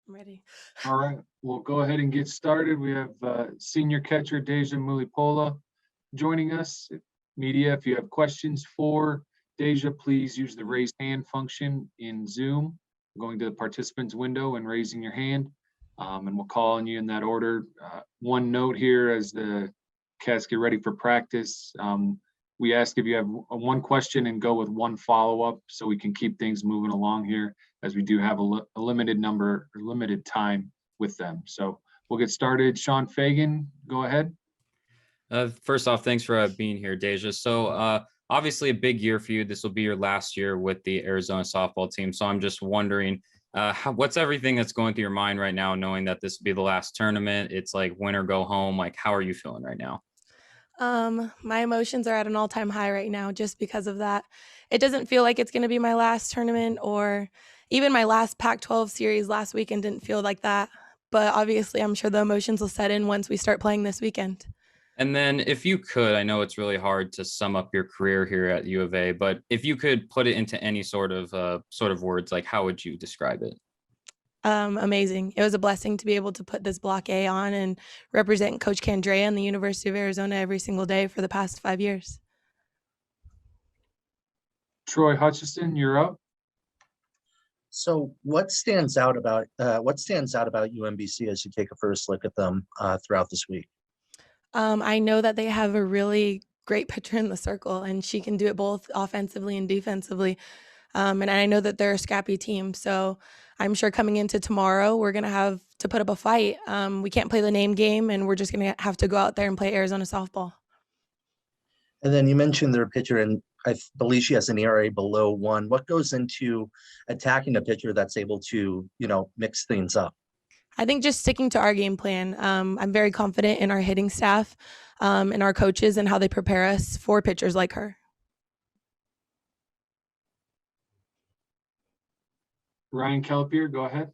I'm ready. All right, we'll go ahead and get started. We have senior catcher Deja Mulipola joining us. Media, if you have questions for Deja, please use the raise hand function in Zoom, going to the participants window and raising your hand. And we'll call on you in that order. One note here as the cats get ready for practice. We ask if you have one question and go with one follow-up so we can keep things moving along here, as we do have a limited number or limited time with them. So we'll get started. Sean Fagan, go ahead. First off, thanks for being here, Deja. So obviously a big year for you. This will be your last year with the Arizona softball team. So I'm just wondering, what's everything that's going through your mind right now, knowing that this will be the last tournament? It's like win or go home. Like, how are you feeling right now? My emotions are at an all-time high right now just because of that. It doesn't feel like it's going to be my last tournament, or even my last Pac-12 series last weekend didn't feel like that. But obviously, I'm sure the emotions will set in once we start playing this weekend. And then if you could, I know it's really hard to sum up your career here at U of A, but if you could put it into any sort of words, like how would you describe it? Amazing. It was a blessing to be able to put this Block A on and represent Coach Candrea and the University of Arizona every single day for the past 5 years. Troy Hutchison, you're up. So what stands out about UMBC as you take a first look at them throughout this week? I know that they have a really great pitcher in the circle, and she can do it both offensively and defensively. And I know that they're a scrappy team, so I'm sure coming into tomorrow, we're going to have to put up a fight. We can't play the name game, and we're just going to have to go out there and play Arizona softball. And then you mentioned their pitcher, and I believe she has an ERA below 1. What goes into attacking a pitcher that's able to, mix things up? I think just sticking to our game plan. I'm very confident in our hitting staff and our coaches and how they prepare us for pitchers like her. Ryan Kelpier, go ahead.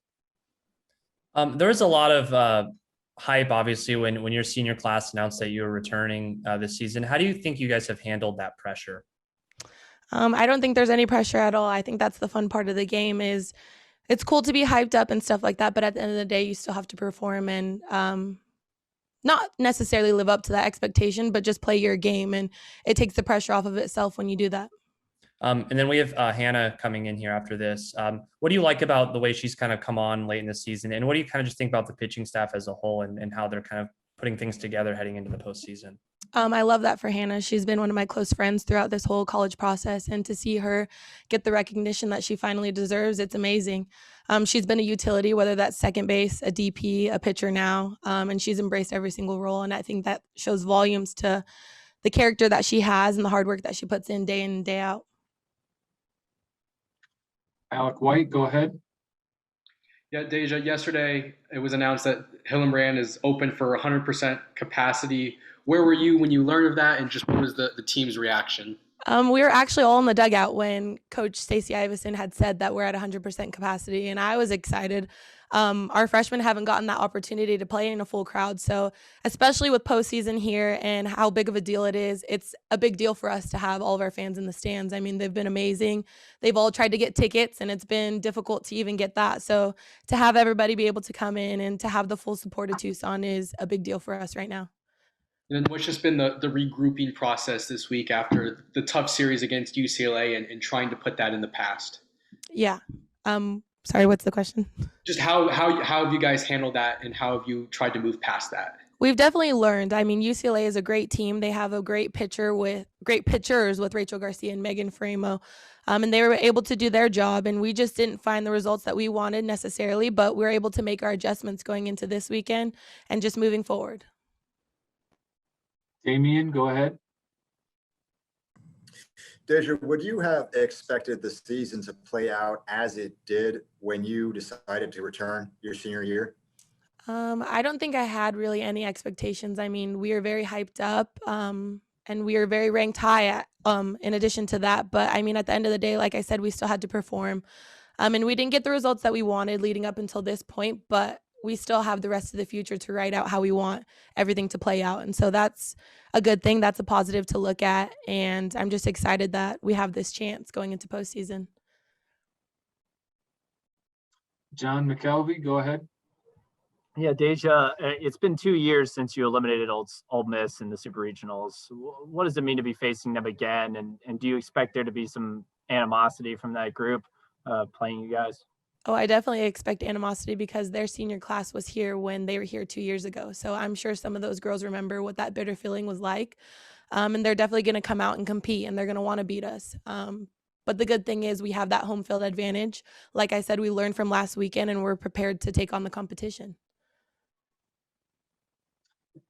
There was a lot of hype, obviously, when your senior class announced that you were returning this season. How do you think you guys have handled that pressure? I don't think there's any pressure at all. I think that's the fun part of the game. Is it's cool to be hyped up and stuff like that, but at the end of the day, you still have to perform and not necessarily live up to that expectation, but just play your game, and it takes the pressure off of itself when you do that. And then we have Hannah coming in here after this. What do you like about the way she's kind of come on late in the season? And what do you kind of just think about the pitching staff as a whole and how they're kind of putting things together heading into the postseason? I love that for Hannah. She's been one of my close friends throughout this whole college process, and to see her get the recognition that she finally deserves, it's amazing. She's been a utility, whether that's second base, a DP, a pitcher now, and she's embraced every single role, and I think that shows volumes to the character that she has and the hard work that she puts in and day out. Alec White, go ahead. Yeah, Deja, yesterday it was announced that Hillenbrand is open for 100% capacity. Where were you when you learned of that, and just what was the team's reaction? We were actually all in the dugout when Coach Stacey Iverson had said that we're at 100% capacity, and I was excited. Our freshmen haven't gotten that opportunity to play in a full crowd, so especially with postseason here and how big of a deal it is, it's a big deal for us to have all of our fans in the stands. I mean, they've been amazing. They've all tried to get tickets, and it's been difficult to even get that. So to have everybody be able to come in and to have the full support of Tucson is a big deal for us right now. And then what's just been the regrouping process this week after the tough series against UCLA and trying to put that in the past? Yeah. Sorry, what's the question? Just how have you guys handled that, and how have you tried to move past that? We've definitely learned. I mean, UCLA is a great team. They have a great pitchers with Rachel Garcia and Megan Framo, and they were able to do their job. And we just didn't find the results that we wanted necessarily, but we were able to make our adjustments going into this weekend and just moving forward. Damian, go ahead. Deja, would you have expected the season to play out as it did when you decided to return your senior year? I don't think I had really any expectations. I mean, we are very hyped up, and we are very ranked high in addition to that. But I mean, at the end of the day, like I said, we still had to perform. And we didn't get the results that we wanted leading up until this point, but we still have the rest of the future to write out how we want everything to play out. And so that's a good thing. That's a positive to look at. And I'm just excited that we have this chance going into postseason. John McKelvey, go ahead. Yeah, Deja, it's been 2 years since you eliminated Old Miss in the Super Regionals. What does it mean to be facing them again? And do you expect there to be some animosity from that group playing you guys? Oh, I definitely expect animosity because their senior class was here when they were here 2 years ago. So I'm sure some of those girls remember what that bitter feeling was like. And they're definitely going to come out and compete and they're going to want to beat us. But the good thing is we have that home field advantage. Like I said, we learned from last weekend and we're prepared to take on the competition.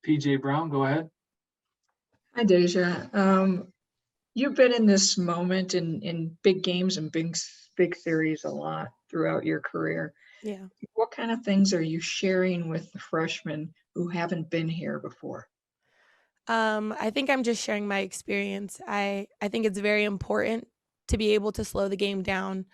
PJ Brown, go ahead. Hi, Deja. You've been in this moment in big games and big series a lot throughout your career. Yeah. What kind of things are you sharing with the freshmen who haven't been here before? I think I'm just sharing my experience. I think it's very important to be able to slow the game down.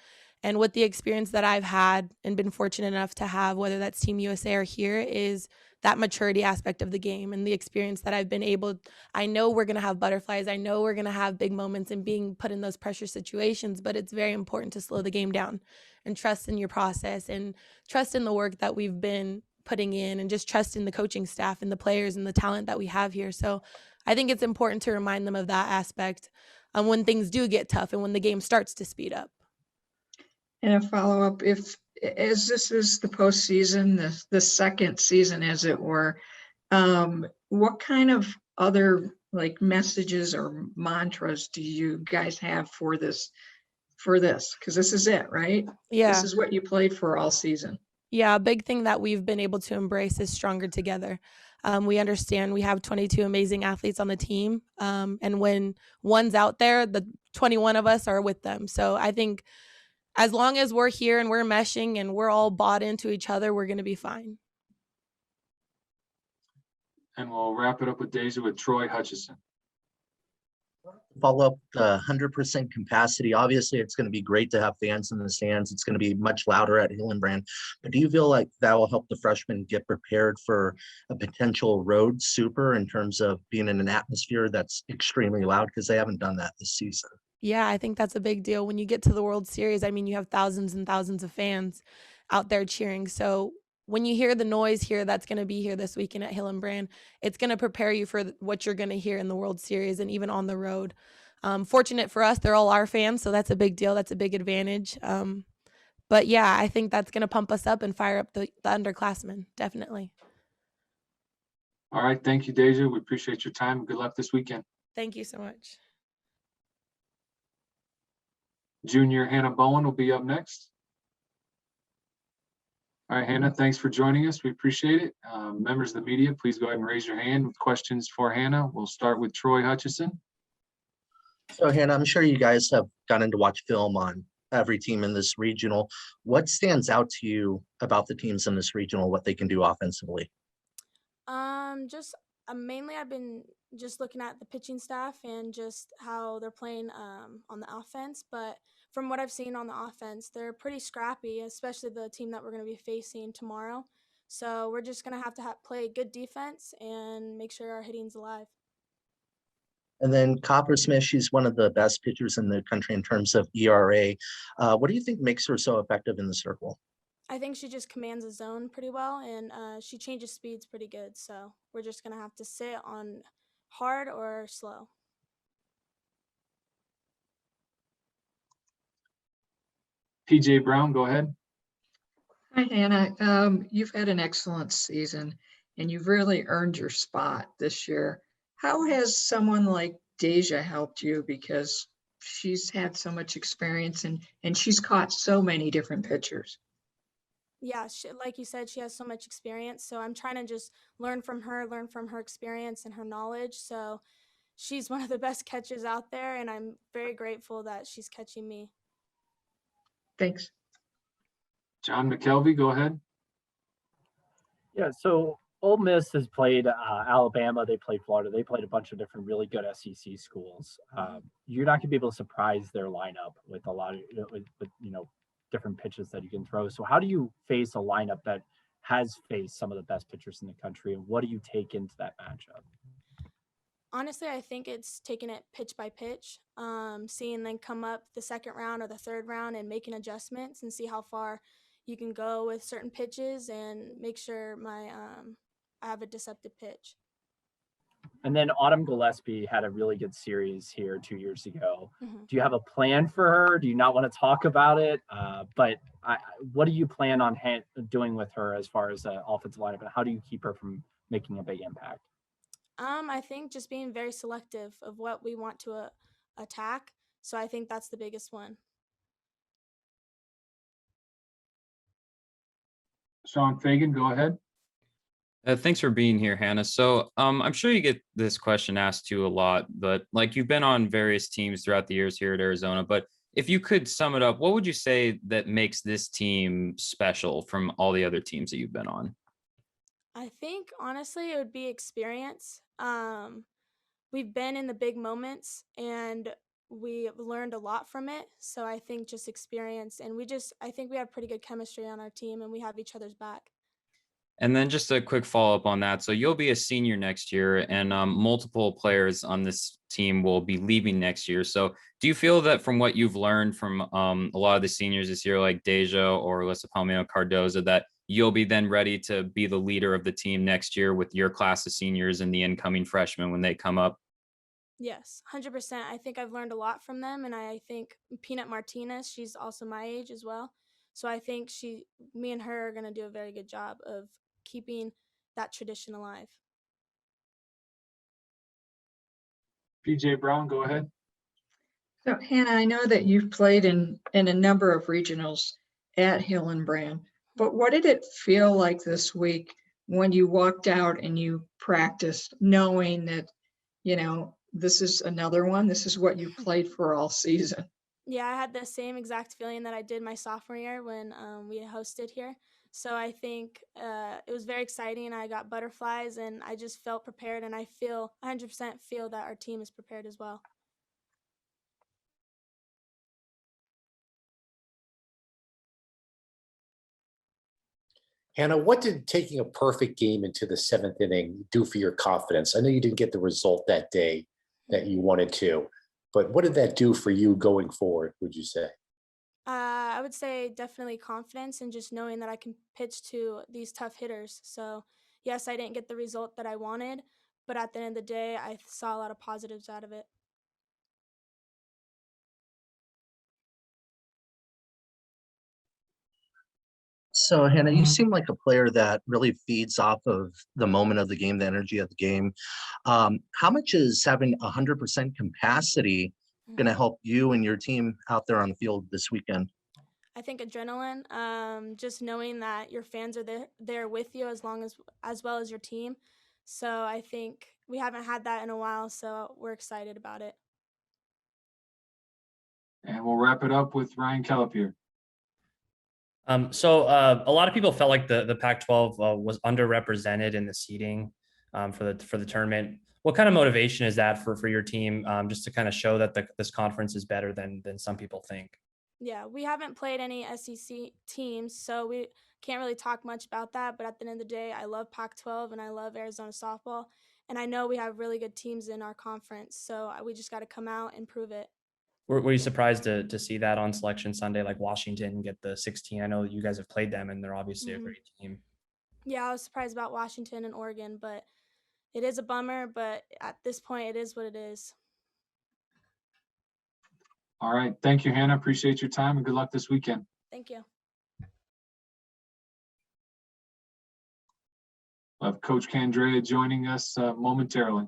And with the experience that I've had and been fortunate enough to have, whether that's Team USA or here, is that maturity aspect of the game and the experience that I've been able. I know we're going to have butterflies. I know we're going to have big moments and being put in those pressure situations, but it's very important to slow the game down and trust in your process and trust in the work that we've been putting in and just trust in the coaching staff and the players and the talent that we have here. So I think it's important to remind them of that aspect when things do get tough and when the game starts to speed up. And a follow-up, if as this is the postseason, the second season, as it were, what kind of other like messages or mantras do you guys have for this? Because this is it, right? Yeah. This is what you played for all season. Yeah, a big thing that we've been able to embrace is stronger together. We understand we have 22 amazing athletes on the team. And when one's out there, the 21 of us are with them. So I think as long as we're here and we're meshing and we're all bought into each other, we're going to be fine. And we'll wrap it up with Deja with Troy Hutchison. Follow up the 100% capacity. Obviously, it's going to be great to have fans in the stands. It's going to be much louder at Hillenbrand. But do you feel like that will help the freshmen get prepared for a potential road super in terms of being in an atmosphere that's extremely loud? Because they haven't done that this season. Yeah, I think that's a big deal. When you get to the World Series, I mean, you have thousands and thousands of fans out there cheering. So when you hear the noise here that's going to be here this weekend at Hillenbrand, it's going to prepare you for what you're going to hear in the World Series and even on the road. Fortunate for us, they're all our fans, so that's a big deal. That's a big advantage. But yeah, I think that's going to pump us up and fire up the underclassmen, definitely. All right. Thank you, Deja. We appreciate your time. Good luck this weekend. Thank you so much. Junior Hannah Bowen will be up next. All right, Hannah, thanks for joining us. We appreciate it. Members of the media, please go ahead and raise your hand with questions for Hannah. We'll start with Troy Hutchison. So Hannah, I'm sure you guys have gotten to watch film on every team in this regional. What stands out to you about the teams in this regional, what they can do offensively? Just mainly I've been just looking at the pitching staff and just how they're playing on the offense. But from what I've seen on the offense, they're pretty scrappy, especially the team that we're going to be facing tomorrow. So we're just going to have play good defense and make sure our hitting's alive. And then Coppersmith, she's one of the best pitchers in the country in terms of ERA. What do you think makes her so effective in the circle? I think she just commands the zone pretty well, and she changes speeds pretty good. So we're just going to have to sit on hard or slow. PJ Brown, go ahead. Hi, Hannah. You've had an excellent season and you've really earned your spot this year. How has someone like Deja helped you? Because she's had so much experience and she's caught so many different pitchers. Yeah, like you said, she has so much experience. So I'm trying to just learn from her experience and her knowledge. So she's one of the best catchers out there, and I'm very grateful that she's catching me. Thanks. John McKelvey, go ahead. Yeah, so Ole Miss has played Alabama, they played Florida, they played a bunch of different really good SEC schools. You're not going to be able to surprise their lineup with a lot of with different pitches that you can throw. So how do you face a lineup that has faced some of the best pitchers in the country, and what do you take into that matchup? Honestly, I think it's taking it pitch by pitch, seeing them come up the second round or the third round and making adjustments and see how far you can go with certain pitches and make sure I have a deceptive pitch. And then Autumn Gillespie had a really good series here 2 years ago. Mhm. Do you have a plan for her? Do you not want to talk about it? What do you plan on doing with her as far as the offensive lineup, and how do you keep her from making a big impact? I think just being very selective of what we want to attack. So I think that's the biggest one. Sean Fagan, go ahead. Thanks for being here, Hannah. So, I'm sure you get this question asked to you a lot, but like you've been on various teams throughout the years here at Arizona. But if you could sum it up, what would you say that makes this team special from all the other teams that you've been on? I think honestly it would be experience. We've been in the big moments and we've learned a lot from it. So I think just experience, and I think we have pretty good chemistry on our team and we have each other's back. And then just a quick follow up on that. So you'll be a senior next year, and multiple players on this team will be leaving next year. So do you feel that from what you've learned from a lot of the seniors this year, like Deja or Alyssa Palmeo Cardoza, that you'll be then ready to be the leader of the team next year with your class of seniors and the incoming freshmen when they come up? Yes, 100%. I think I've learned a lot from them, and I think Peanut Martinez, she's also my age as well. So I think me and her are going to do a very good job of keeping that tradition alive. PJ Brown, go ahead. So Hannah, I know that you've played in a number of regionals at Hillenbrand, but what did it feel like this week when you walked out and you practiced, knowing that, this is another one, this is what you played for all season? Yeah, I had the same exact feeling that I did my sophomore year when we hosted here. So I think it was very exciting. I got butterflies, and I just felt prepared, and I 100% feel that our team is prepared as well. Hannah, what did taking a perfect game into the seventh inning do for your confidence? I know you didn't get the result that day that you wanted to, but what did that do for you going forward, would you say? I would say definitely confidence and just knowing that I can pitch to these tough hitters. So, yes, I didn't get the result that I wanted, but at the end of the day, I saw a lot of positives out of it. So, Hannah, you seem like a player that really feeds off of the moment of the game, the energy of the game. How much is having 100% capacity going to help you and your team out there on the field this weekend? I think adrenaline, just knowing that your fans are there with you as well as your team. So I think we haven't had that in a while, so we're excited about it. And we'll wrap it up with Ryan Calapier. A lot of people felt like the Pac-12 was underrepresented in the seeding for the tournament. What kind of motivation is that for your team, just to kind of show that this conference is better than some people think? Yeah, we haven't played any SEC teams, so we can't really talk much about that. But at the end of the day, I love Pac-12 and I love Arizona softball, and I know we have really good teams in our conference. So we just got to come out and prove it. Were you surprised to see that on Selection Sunday, like Washington get the 16? I know you guys have played them, and they're obviously a great team. Yeah, I was surprised about Washington and Oregon, but it is a bummer. But at this point, it is what it is. All right. Thank you, Hannah. Appreciate your time and good luck this weekend. Thank you. We'll have Coach Candrea joining us momentarily.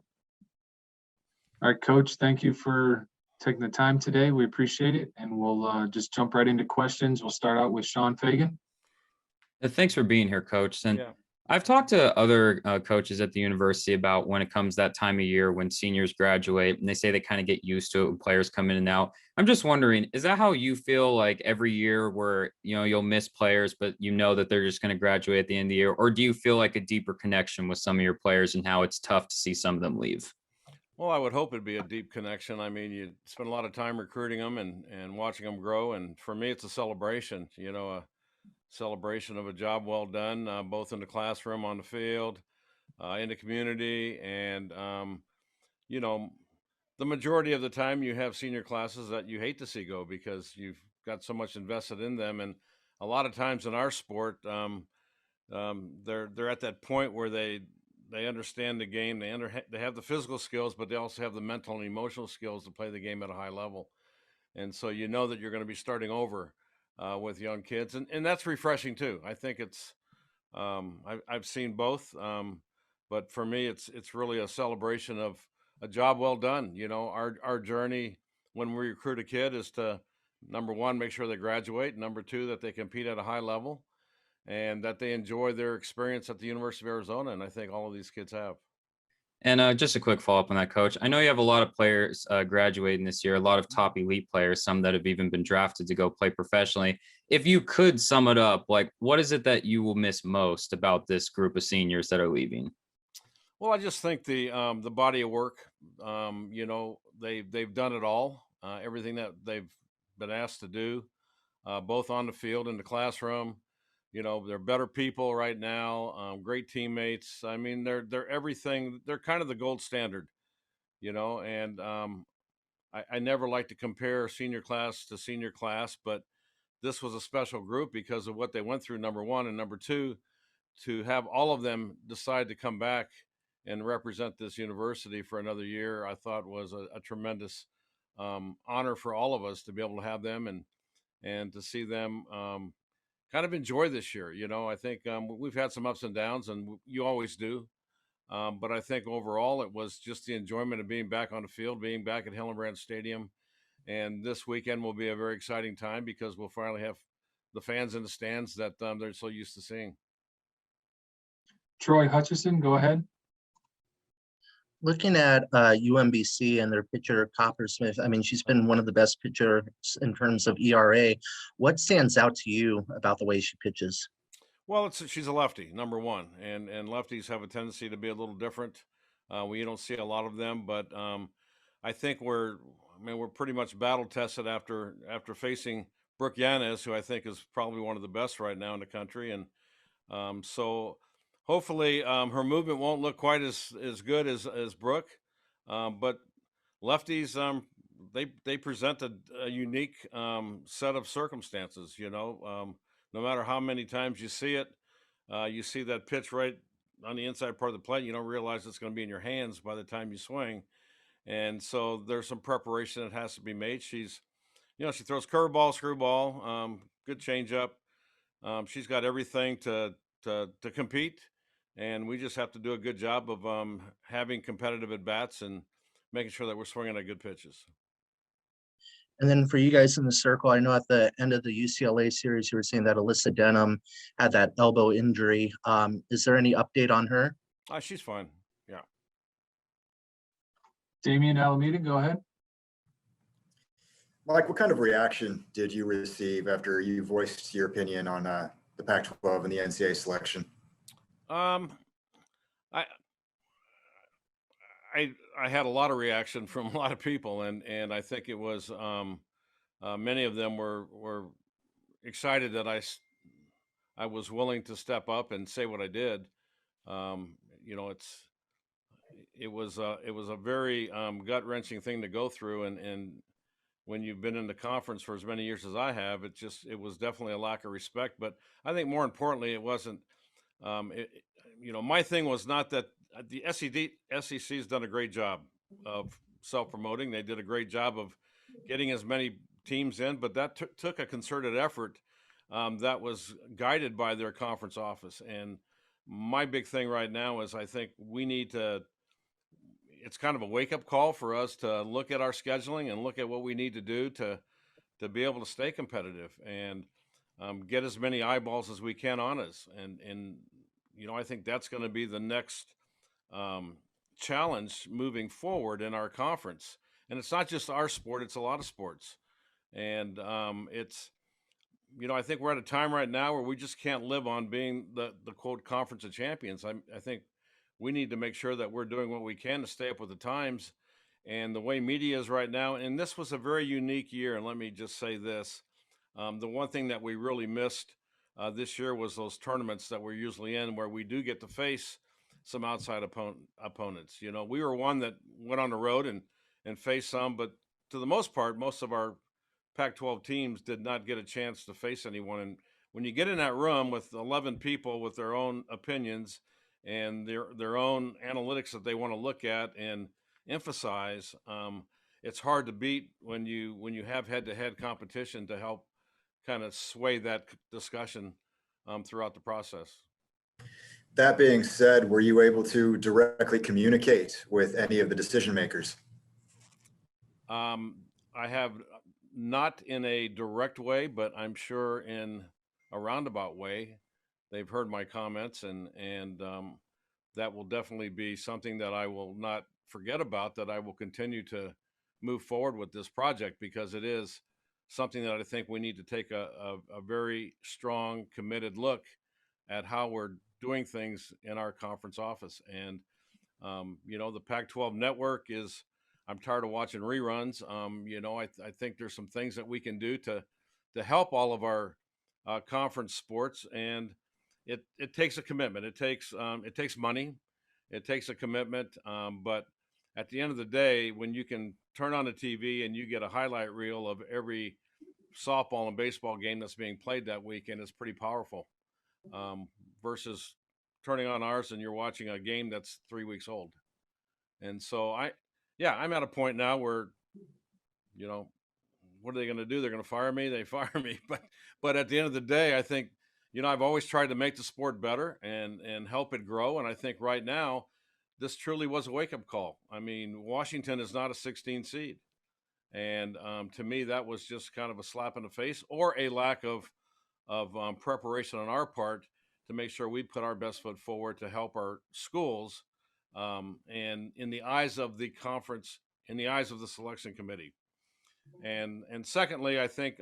All right, Coach, thank you for taking the time today. We appreciate it. And we'll just jump right into questions. We'll start out with Sean Fagan. Thanks for being here, Coach. And I've talked to other coaches at the university about when it comes that time of year when seniors graduate, and they say they kind of get used to it when players come in and out. I'm just wondering, is that how you feel like every year where, you'll miss players, but you know that they're just going to graduate at the end of the year? Or do you feel like a deeper connection with some of your players and how it's tough to see some of them leave? Well, I would hope it'd be a deep connection. I mean, you spend a lot of time recruiting them and watching them grow. And for me, it's a celebration, a celebration of a job well done, both in the classroom, on the field, in the community. And, the majority of the time you have senior classes that you hate to see go because you've got so much invested in them. And a lot of times in our sport, they're at that point where they understand the game. They have the physical skills, but they also have the mental and emotional skills to play the game at a high level. And so you know that you're going to be starting over with young kids, and that's refreshing too. I think it's I've seen both, but for me, it's really a celebration of a job well done. You know, our journey when we recruit a kid is to, number one, make sure they graduate. Number two, that they compete at a high level and that they enjoy their experience at the University of Arizona. And I think all of these kids have. And just a quick follow up on that, Coach. I know you have a lot of players graduating this year, a lot of top elite players, some that have even been drafted to go play professionally. If you could sum it up, like, what is it that you will miss most about this group of seniors that are leaving? Well, I just think the body of work. You know, they've done it all, everything that they've been asked to do, both on the field and the classroom. You know, they're better people right now, great teammates. I mean, they're everything. They're kind of the gold standard, you know. And I never like to compare senior class to senior class, but this was a special group because of what they went through. Number one, and number two, to have all of them decide to come back and represent this university for another year, I thought was a tremendous honor for all of us to be able to have them and to see them kind of enjoy this year. You know, I think we've had some ups and downs, and you always do. But I think overall it was just the enjoyment of being back on the field, being back at Hillenbrand Stadium. And this weekend will be a very exciting time because we'll finally have the fans in the stands that they're so used to seeing. Troy Hutchison, go ahead. Looking at UMBC and their pitcher Coppersmith, I mean, she's been one of the best pitchers in terms of ERA. What stands out to you about the way she pitches? Well, she's a lefty, number one, and lefties have a tendency to be a little different. We don't see a lot of them, but I think we're pretty much battle tested after facing Brooke Yanez, who I think is probably one of the best right now in the country, and so hopefully her movement won't look quite as good as Brooke, but lefties they present a unique set of circumstances. You know, no matter how many times you see it, you see that pitch right on the inside part of the plate. You don't realize it's going to be in your hands by the time you swing, and so there's some preparation that has to be made. She's, you know, she throws curveball, screwball, good changeup. She's got everything to compete, and we just have to do a good job of having competitive at bats and making sure that we're swinging at good pitches. And then for you guys in the circle, I know at the end of the UCLA series, you were saying that Alyssa Denham had that elbow injury. Is there any update on her? She's fine. Yeah. Damian Alameda, go ahead. Mike, what kind of reaction did you receive after you voiced your opinion on the Pac-12 and the NCAA selection? I had a lot of reaction from a lot of people, and I think it was many of them were excited that I was willing to step up and say what I did. You know, it was a very gut-wrenching thing to go through, and when you've been in the conference for as many years as I have, it was definitely a lack of respect. But I think more importantly, it wasn't. You know, my thing was not that the SEC has done a great job of self-promoting. They did a great job of getting as many teams in, but that took a concerted effort that was guided by their conference office. And my big thing right now is I think we need to, it's kind of a wake-up call for us to look at our scheduling and look at what we need to do to be able to stay competitive and get as many eyeballs as we can on us. And you know, I think that's going to be the next challenge moving forward in our conference. And it's not just our sport, it's a lot of sports. And it's, you know, I think we're at a time right now where we just can't live on being the quote conference of champions. I think we need to make sure that we're doing what we can to stay up with the times and the way media is right now. And this was a very unique year. And let me just say this, the one thing that we really missed this year was those tournaments that we're usually in where we do get to face some outside opponents. You know, we were one that went on the road and faced some, but to the most part, most of our Pac-12 teams did not get a chance to face anyone. And when you get in that room with 11 people with their own opinions and their own analytics that they want to look at and emphasize, it's hard to beat when you have head-to-head competition to help kind of sway that discussion throughout the process. That being said, were you able to directly communicate with any of the decision makers? I have not in a direct way, but I'm sure in a roundabout way, they've heard my comments, and that will definitely be something that I will not forget about, that I will continue to move forward with this project, because it is something that I think we need to take a very strong, committed look at how we're doing things in our conference office. And, the Pac-12 network is, I'm tired of watching reruns. I think there's some things that we can do to help all of our conference sports, and it takes a commitment. It takes money, it takes a commitment. But at the end of the day, when you can turn on the TV and you get a highlight reel of every softball and baseball game that's being played that weekend, it's pretty powerful. Versus turning on ours and you're watching a game that's 3 weeks old. And so I'm at a point now where, what are they going to do? They're going to fire me. They fire me. But at the end of the day, I think, I've always tried to make the sport better and help it grow. And I think right now, this truly was a wake-up call. I mean, Washington is not a 16 seed. And to me, that was just kind of a slap in the face, or a lack of preparation on our part to make sure we put our best foot forward to help our schools, and in the eyes of the conference, in the eyes of the selection committee. And secondly, I think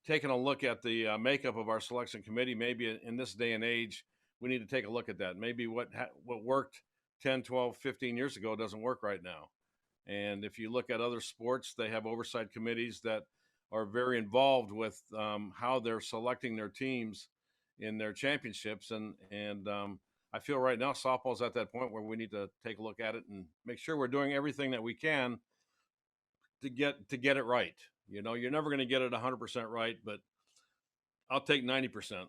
taking a look at the makeup of our selection committee, maybe in this day and age, we need to take a look at that. Maybe what worked 10, 12, 15 years ago doesn't work right now. And if you look at other sports, they have oversight committees that are very involved with how they're selecting their teams in their championships. And I feel right now softball's at that point where we need to take a look at it and make sure we're doing everything that we can to get it right. You're never going to get it 100% right, but I'll take 90%.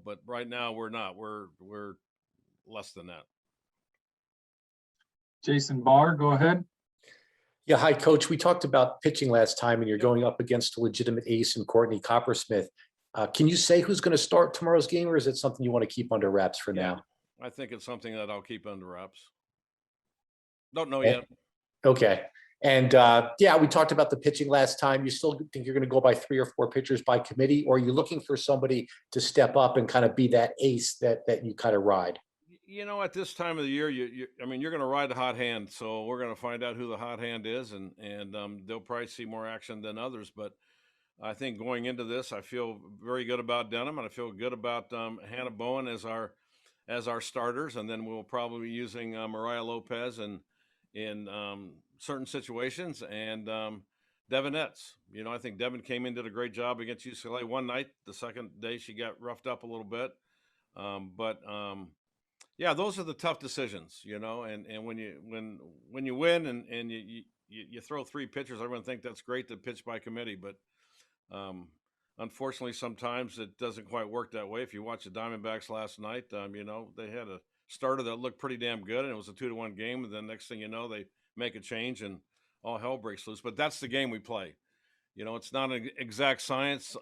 But right now we're not. We're less than that. Jason Barr, go ahead. Yeah, hi, Coach. We talked about pitching last time, and you're going up against a legitimate ace in Courtney Coppersmith. Can you say who's going to start tomorrow's game, or is it something you want to keep under wraps for now? I think it's something that I'll keep under wraps. Don't know yet. Okay. And we talked about the pitching last time. You still think you're going to go by 3 or 4 pitchers by committee, or are you looking for somebody to step up and kind of be that ace that you kind of ride? At this time of the year, you're going to ride the hot hand. So we're going to find out who the hot hand is, and they'll probably see more action than others. But I think going into this, I feel very good about Denham, and I feel good about Hannah Bowen as our starters. And then we'll probably be using Mariah Lopez in certain situations, and Devin Etz. I think Devin came in, did a great job against UCLA one night. The second day she got roughed up a little bit. Those are the tough decisions, and when you win and you throw 3 pitchers, everyone think that's great to pitch by committee, but unfortunately sometimes it doesn't quite work that way. If you watch the Diamondbacks last night, they had a starter that looked pretty damn good, and it was a 2-1 game, and then next thing you know, they make a change and all hell breaks loose. But that's the game we play. It's not an exact science.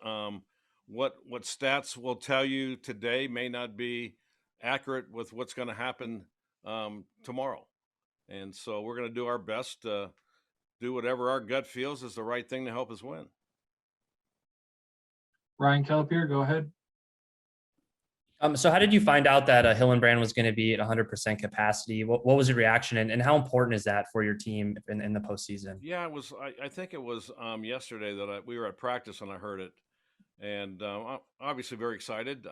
What stats will tell you today may not be accurate with what's going to happen tomorrow. And so we're going to do our best to do whatever our gut feels is the right thing to help us win. Ryan Kelpier, go ahead. So how did you find out that Hillenbrand was going to be at 100% capacity? What was your reaction, and how important is that for your team in the postseason? Yeah, it was. I think it was yesterday that we were at practice and I heard it, and obviously very excited.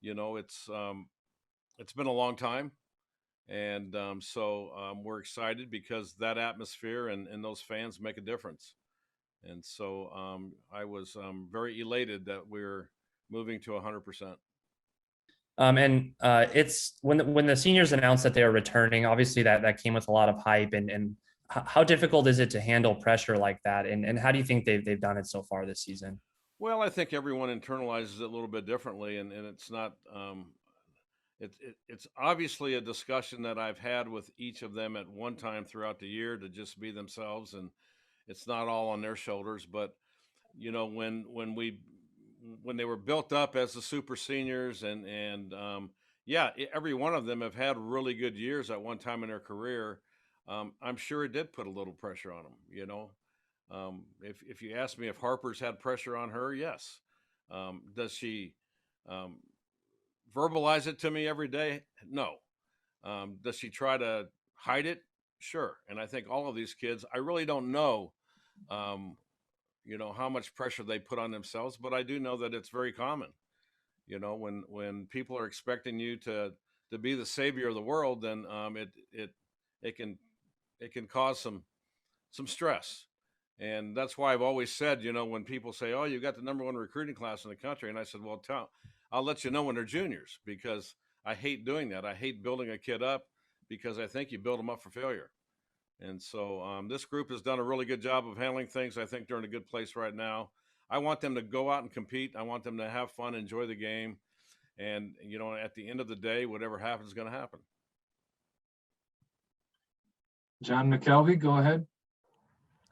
It's been a long time, and so we're excited because that atmosphere and those fans make a difference. And so I was very elated that we're moving to 100%. It's when the seniors announced that they were returning, obviously that came with a lot of hype, and how difficult is it to handle pressure like that? And how do you think they've done it so far this season? Well, I think everyone internalizes it a little bit differently, and it's not. It's obviously a discussion that I've had with each of them at one time throughout the year to just be themselves, and it's not all on their shoulders. But when they were built up as the super seniors, and yeah, every one of them have had really good years at one time in their career. I'm sure it did put a little pressure on them. If you ask me if Harper's had pressure on her, yes. Does she verbalize it to me every day? No. Does she try to hide it? Sure. And I think all of these kids, I really don't know, how much pressure they put on themselves, but I do know that it's very common. When people are expecting you to be the savior of the world, then it can cause some stress. And that's why I've always said, when people say, "Oh, you got the #1 recruiting class in the country," and I said, "Well, I'll let you know when they're juniors," because I hate doing that. I hate building a kid up because I think you build them up for failure. And so this group has done a really good job of handling things. I think they're in a good place right now. I want them to go out and compete. I want them to have fun, enjoy the game. And, at the end of the day, whatever happens is going to happen. John McKelvey, go ahead.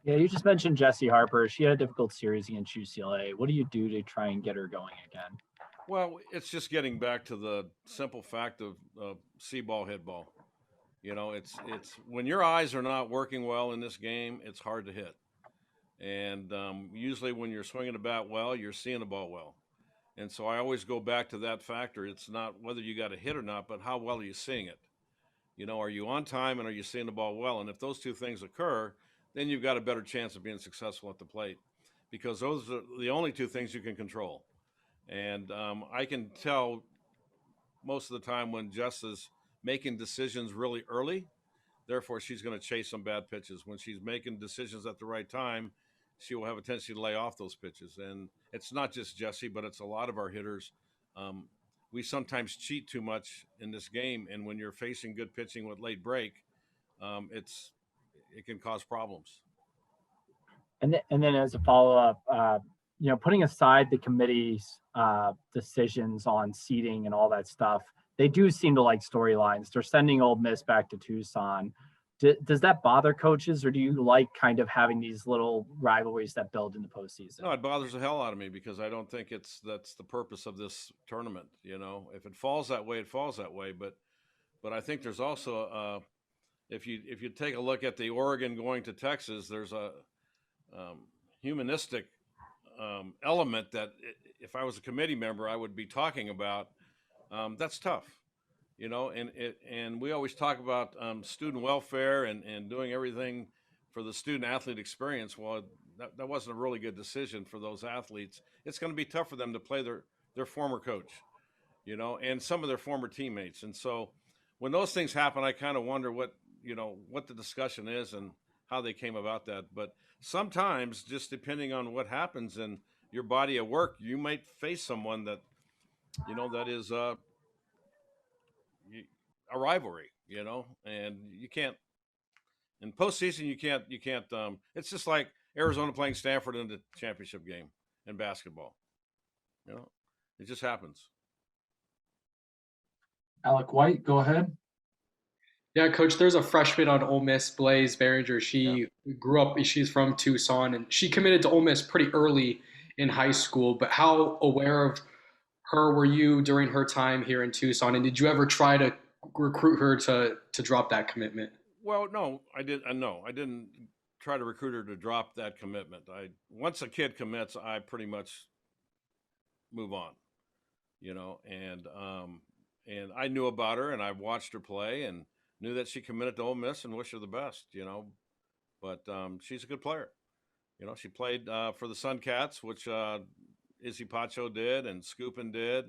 Yeah, you just mentioned Jessie Harper. She had a difficult series against UCLA. What do you do to try and get her going again? Well, it's just getting back to the simple fact of see ball, hit ball. It's when your eyes are not working well in this game, it's hard to hit. And usually when you're swinging the bat well, you're seeing the ball well. And so I always go back to that factor. It's not whether you got a hit or not, but how well are you seeing it? Are you on time and are you seeing the ball well? And if those two things occur, then you've got a better chance of being successful at the plate, because those are the only two things you can control. And I can tell most of the time when Jess is making decisions really early, therefore she's going to chase some bad pitches. When she's making decisions at the right time, she will have a tendency to lay off those pitches. And it's not just Jessie, but it's a lot of our hitters. We sometimes cheat too much in this game, and when you're facing good pitching with late break, it can cause problems. And then as a follow-up, putting aside the committee's decisions on seeding and all that stuff, they do seem to like storylines. They're sending Ole Miss back to Tucson. Does that bother coaches, or do you like kind of having these little rivalries that build in the postseason? No, it bothers the hell out of me, because I don't think that's the purpose of this tournament. If it falls that way, it falls that way. But I think there's also if you take a look at the Oregon going to Texas, there's a humanistic element that if I was a committee member, I would be talking about. That's tough, and we always talk about student welfare and doing everything for the student athlete experience. Well, that wasn't a really good decision for those athletes. It's going to be tough for them to play their former coach, and some of their former teammates. And so when those things happen, I kind of wonder what the discussion is and how they came about that. But sometimes, just depending on what happens in your body of work, you might face someone that that is a rivalry, and you can't in postseason. You can't. It's just like Arizona playing Stanford in the championship game in basketball. It just happens. Alec White, go ahead. Yeah, Coach, there's a freshman on Ole Miss, Blaze Behringer. She grew up, she's from Tucson, and she committed to Ole Miss pretty early in high school. But how aware of her were you during her time here in Tucson? And did you ever try to recruit her to drop that commitment? Well, no, I didn't try to recruit her to drop that commitment. Once a kid commits, I pretty much move on, and I knew about her and I watched her play and knew that she committed to Ole Miss and wish her the best, but she's a good player. She played for the Sun Cats, which Izzy Pacho did and Scoopin did.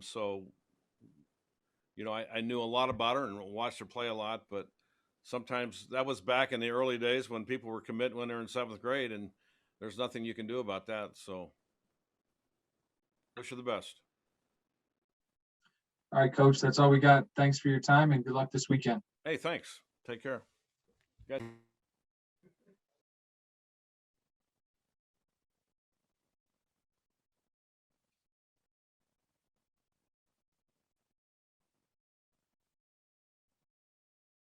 So, I knew a lot about her and watched her play a lot, but sometimes that was back in the early days when people were committing when they're in 7th grade, and there's nothing you can do about that. So wish her the best. All right, Coach, that's all we got. Thanks for your time and good luck this weekend. Hey, thanks. Take care. Good.